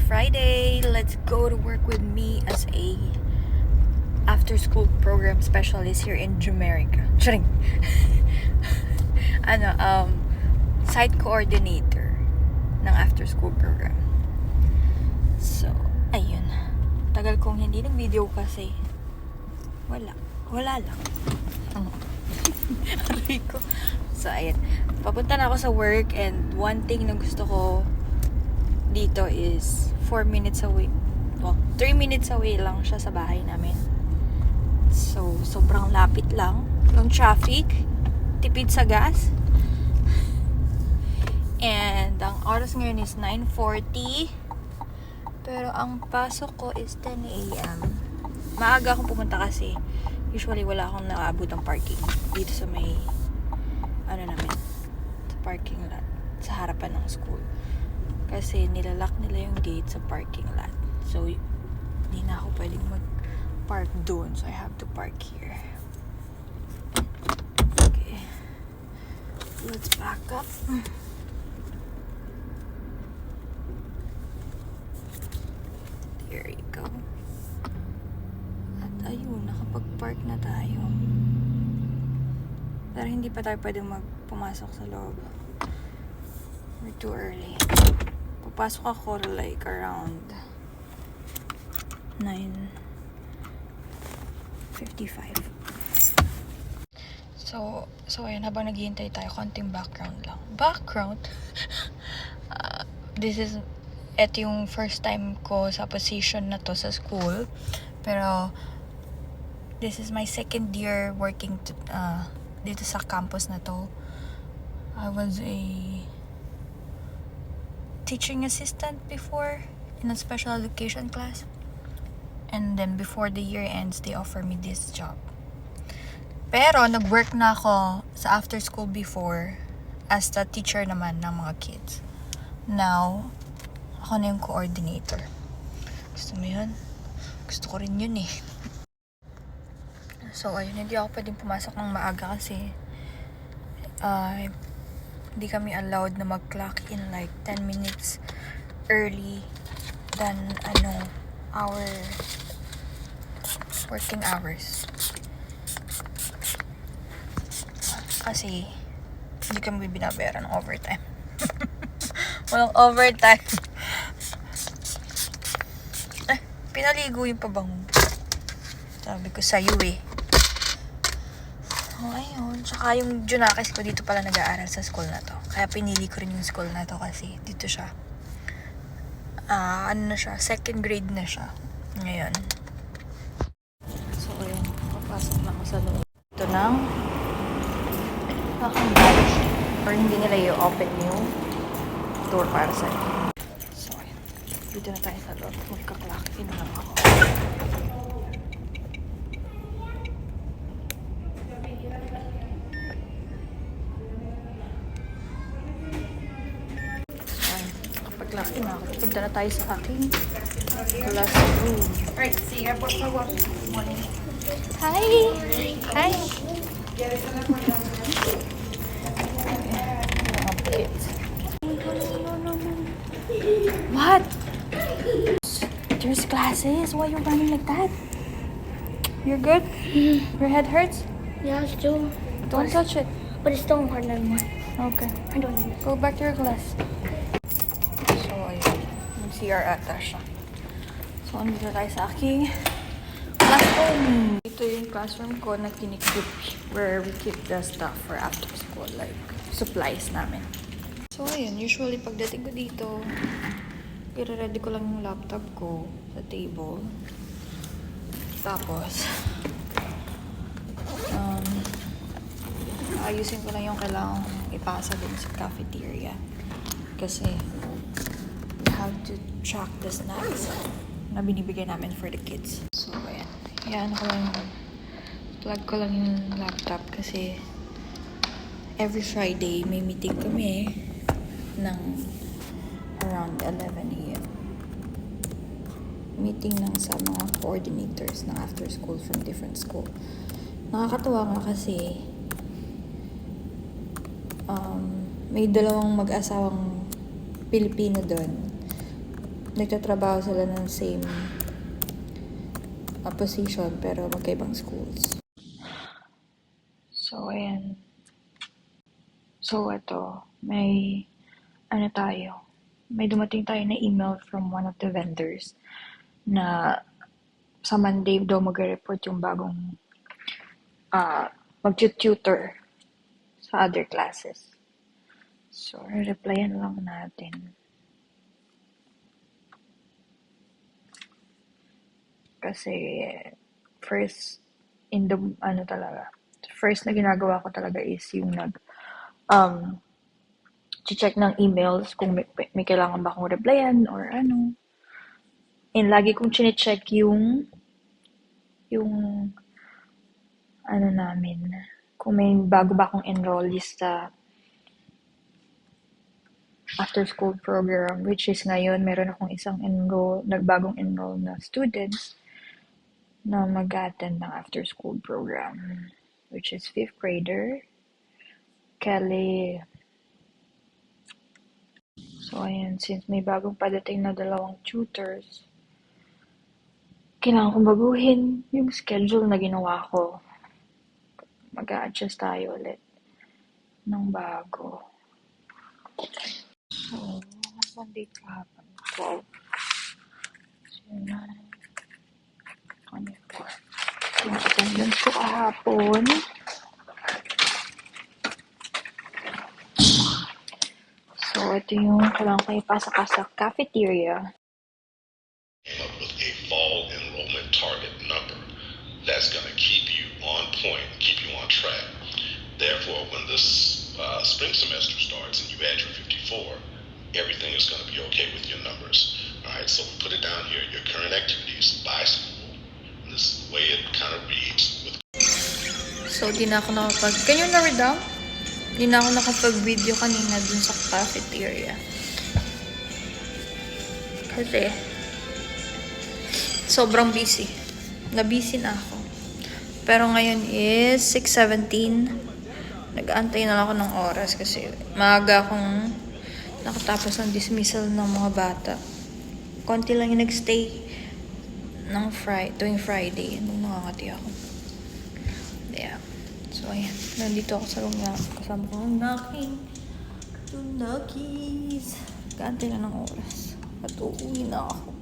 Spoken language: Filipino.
Friday. Let's go to work with me as a after-school program specialist here in Jamaica. Charing. Site coordinator ng after-school program. So, ayun. Tagal kong hindi nag-video kasi wala lang. Aray ko. So, ayun. Papunta na ako sa work and one thing na gusto ko dito is 4 minutes away. Well, 3 minutes away lang siya sa bahay namin. So, sobrang lapit lang. Yung traffic, tipid sa gas. And ang oras ngayon is 9:40. Pero ang pasok ko is 10 a.m. Maaga akong pumunta kasi usually wala akong nakaabot ng parking dito sa may namin, sa parking lot sa harapan ng school. Kasi nilalak nila yung gate sa parking lot. So, hindi na ako pwedeng mag-park doon. So, I have to park here. Okay. Let's back up. There you go. At ayun, nakapag-park na tayo. Pero hindi pa tayo pwedeng pumasok sa loob. We're too early. Papasok ako like around 9:55. So ayun, habang naghihintay tayo, konting background lang. Background? Ito yung first time ko sa position na to sa school. Pero, this is my second year working dito sa campus na to. I was a teaching assistant before in a special education class. And then before the year ends, they offer me this job. Pero, nag-work na ako sa after school before as the teacher naman ng mga kids. Now, ako na yung coordinator. Gusto mo yun? Gusto ko rin yun eh. So, ayun, hindi ako pwedeng pumasok ng maaga kasi hindi kami allowed na mag-clock in like 10 minutes early than our working hours. Kasi hindi kami binabayaran ng overtime. Walang overtime. Pinaligo yung pabango. Sabi ko sa'yo eh. So, ayun. Tsaka yung Junakis ko dito pala nag-aaral sa school na to. Kaya pinili ko rin yung school na to kasi dito siya. Second grade na siya. Ngayon. So, ayun. Papasok na ako sa loob. Ito ng aking badge. Or hindi nila i-open yung door para sa'yo. So, ayun. Dito na tayo sa loob. Magka-clock in lang ako. Pag-clock in ako. Punta na tayo sa aking classroom. Alright, see you. Airport for what? Morning. Hi! Hi! What? There's classes. Why are you running like that? You're good? Your head hurts? Yeah, still. Don't touch it. But it's still hard anymore. Okay. I don't need it. Go back to your class. So, ayun. Mag-CR ata siya. So, andito tayo sa aking classroom. Ito yung classroom ko na kinikip where we keep the stuff for after school. Like, supplies namin. So, ayun. Usually, pagdating ko dito, i-ready ko lang yung laptop ko sa table. Tapos, ayusin ko lang yung kailangan ipasa dun sa cafeteria. Kasi, we have to track the snacks na binibigay namin for the kids. So, ayan. Plug ko lang yung laptop kasi every Friday may meeting kami ng around 11 a.m. Meeting lang sa mga coordinators ng after school from different school. Nakakatuwa nga kasi may dalawang mag-asawang Pilipino doon. nagtatrabaho sila ng same position pero magkaibang schools. So, ayan. So, ito, may may dumating tayo na email from one of the vendors na sa Monday daw mag-report yung bagong mag-tutor sa other classes. So, replyan lang natin. Kasi, first na ginagawa ko talaga is yung check ng emails kung may kailangan ba akong replyan or ano. And lagi kong chine-check yung namin, kung may bago ba akong enrollees sa after school program, which is ngayon meron akong isang nagbagong enroll na students na mag-attend ng after school program, which is 5th grader, Kelly. So, ayan, since may bagong padating na 2 tutors, kailangan kong baguhin yung schedule na ginawa ko. Mag-a-adjust tayo ulit ng bago. So, Monday kahapon, 12. So, 9, 24. Yung attendance ko kahapon. So, ito yung kailangan ko ipasa sa cafeteria. Up with a fall enrollment target number that's going to keep you on point, keep you on track. Therefore, when this spring semester starts and you add your 54, everything is going to be okay with your numbers. All right, so we put it down here, your current activities by school. And this is the way it kind of reads. So, di na ako can you narrow down? Di na ako nakapag-video kanina dun sa cafeteria. Kasi, sobrang busy. Na-busy na ako. Pero ngayon is 6:17. Nag-aantay na lang ako ng oras kasi maaga akong nakatapos ng dismissal ng mga bata. Konti lang yung nagstay ng tuwing Friday. Nakangati ako. Yeah. So, ayan. Nandito ako sa room na kasama ko ang aking tunakis. Nag-aantay na ng oras. At uuwi na ako.